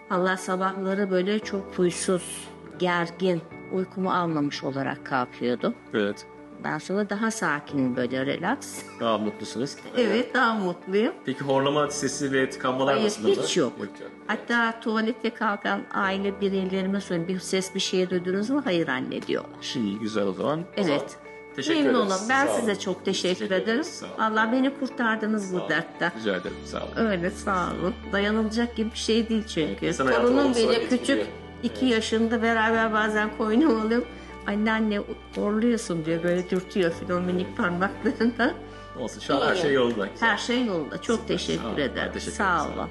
Allah sabahları böyle çok huysuz, gergin, uykumu almamış olarak kalkıyordum. Evet. Ben sonra daha sakin, böyle relax. Daha mutlusunuz. Evet, daha mutluyum. Peki horlama sesi ve tıkanmalar Hayır, nasıl? hiç yok. Hatta tuvalette kalkan aile bireylerime söylüyorum, bir ses bir şeye duydunuz mu? Hayır anne diyorlar. İyi, güzel o zaman. Evet. Teşekkür Memnun ederiz. olun. Ben Sağ olun. size çok teşekkür ederiz. ederim. Sağ olun. Allah beni kurtardınız bu dertten. Rica ederim. Sağ olun. Öyle, sağ olun. Dayanılacak gibi bir şey değil çünkü. İnsan hayatı Torunum olsa bile etkiliyor. küçük, 2 yaşında, beraber bazen koynuma alıyorum. Anne horluyorsun diyor, böyle dürtüyor filan minik parmaklarında. Olsun. Şu an her şey yolunda. Her şey yolunda. Çok Sağ teşekkür olun. ederim. Teşekkür Sağ ederim. olun.